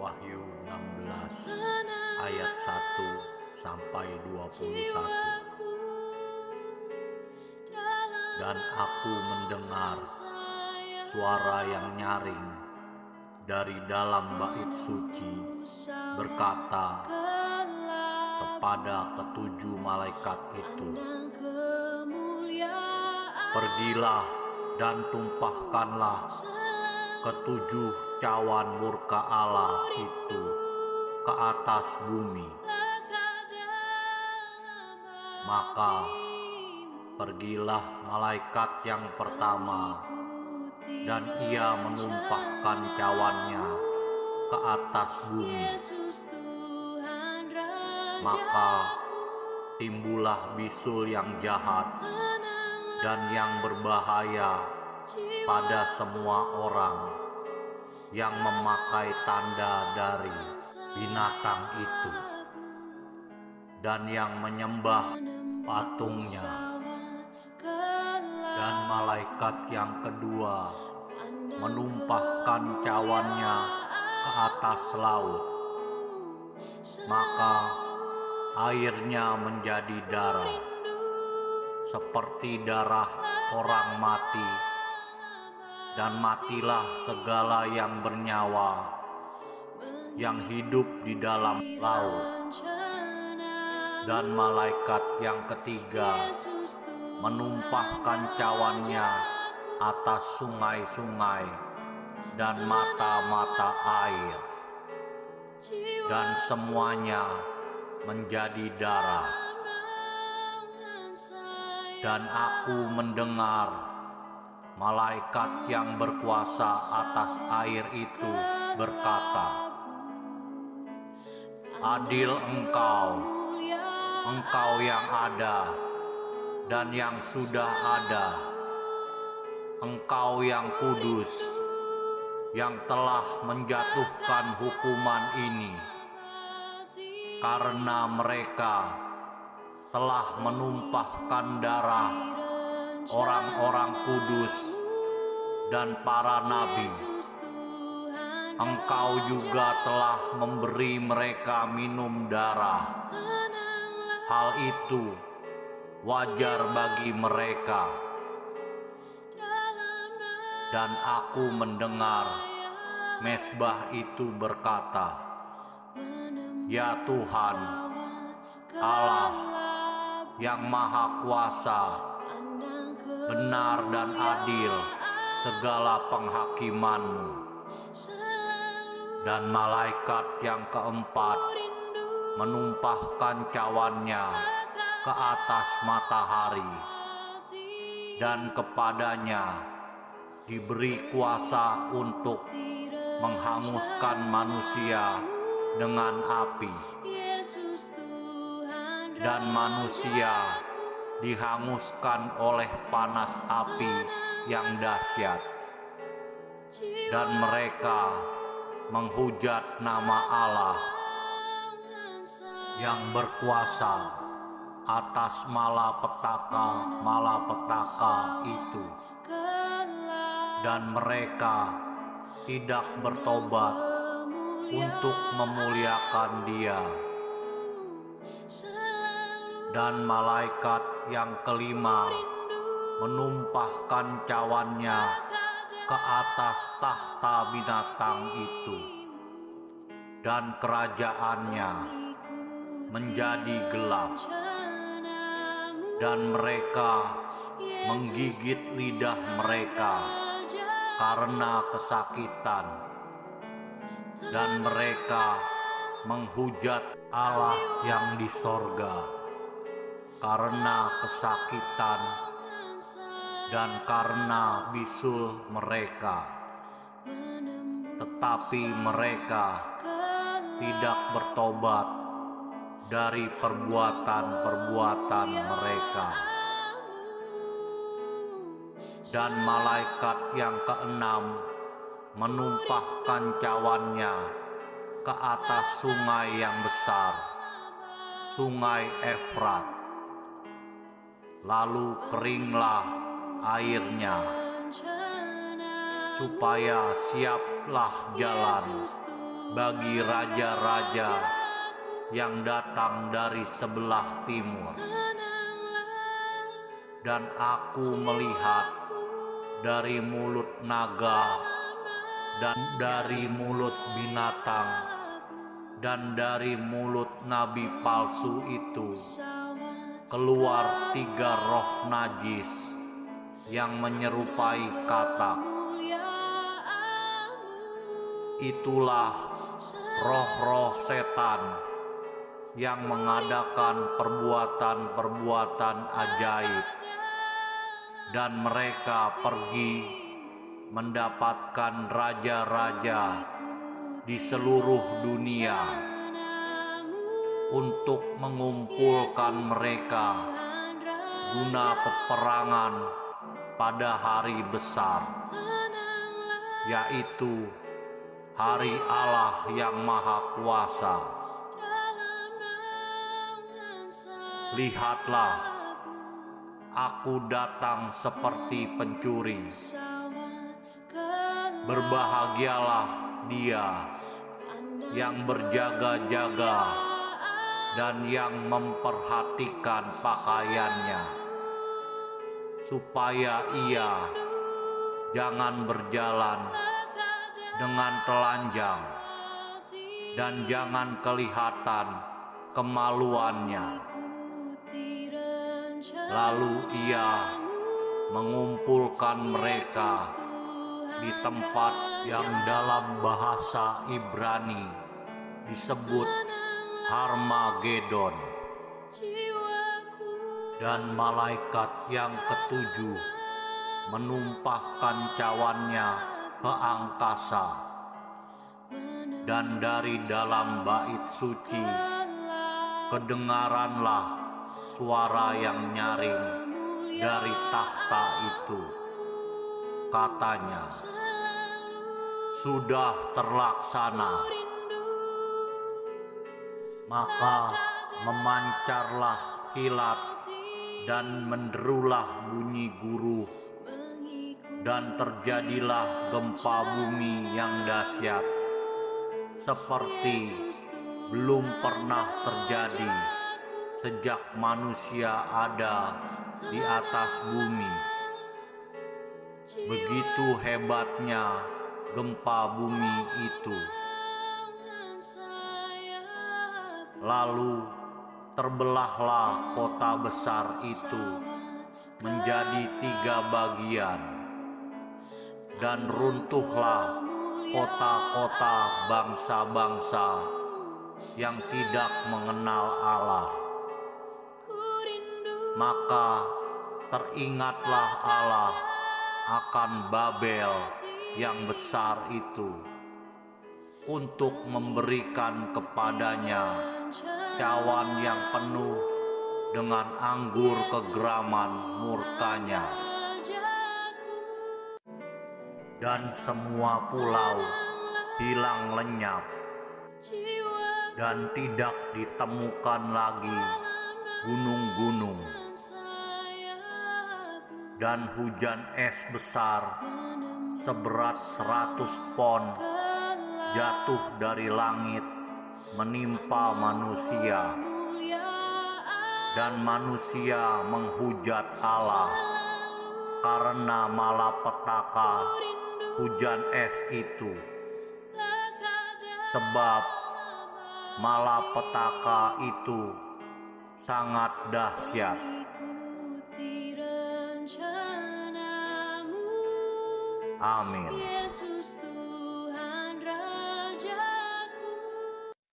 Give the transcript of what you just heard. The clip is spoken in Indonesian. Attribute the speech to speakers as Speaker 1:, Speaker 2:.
Speaker 1: Wahyu 16 ayat 1 sampai 21. Dan aku mendengar suara yang nyaring dari dalam bait suci berkata kepada ketujuh malaikat itu, "Pergilah dan tumpahkanlah ketujuh cawan murka Allah itu ke atas bumi." Maka pergilah malaikat yang pertama, dan ia menumpahkan cawannya ke atas bumi. Maka timbullah bisul yang jahat dan yang berbahaya pada semua orang yang memakai tanda dari binatang itu dan yang menyembah patungnya. Dan malaikat yang kedua menumpahkan cawannya ke atas laut. Maka airnya menjadi darah, seperti darah orang mati, dan matilah segala yang bernyawa yang hidup di dalam laut. Dan malaikat yang ketiga menumpahkan cawannya atas sungai-sungai dan mata-mata air, dan semuanya menjadi darah. Dan aku mendengar malaikat yang berkuasa atas air itu berkata, "Adil Engkau yang ada dan yang sudah ada, Engkau yang kudus, yang telah menjatuhkan hukuman ini, karena mereka telah menumpahkan darah orang-orang kudus dan para nabi. Engkau juga telah memberi mereka minum darah. Hal itu wajar bagi mereka." Dan aku mendengar mezbah itu berkata, "Ya Tuhan, Allah yang Maha Kuasa, benar dan adil segala penghakiman-Mu." Dan malaikat yang keempat menumpahkan cawannya ke atas matahari, dan kepadanya diberi kuasa untuk menghanguskan manusia dengan api. Dan manusia dihanguskan oleh panas api yang dahsyat. Dan mereka menghujat nama Allah yang berkuasa atas malapetaka itu. Dan mereka tidak bertobat untuk memuliakan Dia. Dan malaikat yang kelima menumpahkan cawannya ke atas tahta binatang itu, dan kerajaannya menjadi gelap, dan mereka menggigit lidah mereka karena kesakitan, dan mereka menghujat Allah yang di sorga karena kesakitan dan karena bisul mereka. Tetapi mereka tidak bertobat dari perbuatan-perbuatan mereka. Dan malaikat yang keenam menumpahkan cawannya ke atas sungai yang besar, sungai Efrat. Lalu keringlah airnya, supaya siaplah jalan bagi raja-raja yang datang dari sebelah timur. Dan aku melihat dari mulut naga dan dari mulut binatang dan dari mulut nabi palsu itu keluar 3 roh najis yang menyerupai katak. Itulah roh-roh setan yang mengadakan perbuatan-perbuatan ajaib, dan mereka pergi mendapatkan raja-raja di seluruh dunia untuk mengumpulkan mereka guna peperangan pada hari besar, yaitu hari Allah yang Maha Kuasa. Lihatlah, aku datang seperti pencuri. Berbahagialah dia yang berjaga-jaga dan yang memperhatikan pakaiannya, supaya ia jangan berjalan dengan telanjang dan jangan kelihatan kemaluannya. Lalu ia mengumpulkan mereka di tempat yang dalam bahasa Ibrani disebut Harmagedon. Dan malaikat yang ketujuh menumpahkan cawannya ke angkasa, dan dari dalam bait suci kedengaranlah suara yang nyaring dari tahta itu. Katanya, sudah terlaksana. Maka memancarlah kilat dan menderulah bunyi guruh, dan terjadilah gempa bumi yang dahsyat, seperti belum pernah terjadi sejak manusia ada di atas bumi. Begitu hebatnya gempa bumi itu. Lalu terbelahlah kota besar itu menjadi 3 bagian, dan runtuhlah kota-kota bangsa-bangsa yang tidak mengenal Allah. Maka teringatlah Allah akan Babel yang besar itu, untuk memberikan kepadanya cawan yang penuh dengan anggur kegeraman murkanya. Dan semua pulau hilang lenyap, dan tidak ditemukan lagi gunung-gunung. Dan hujan es besar seberat 100 pon jatuh dari langit menimpa manusia, dan manusia menghujat Allah karena malapetaka hujan es itu. Sebab malapetaka itu sangat dahsyat. Amin.
Speaker 2: Yesus Tuhan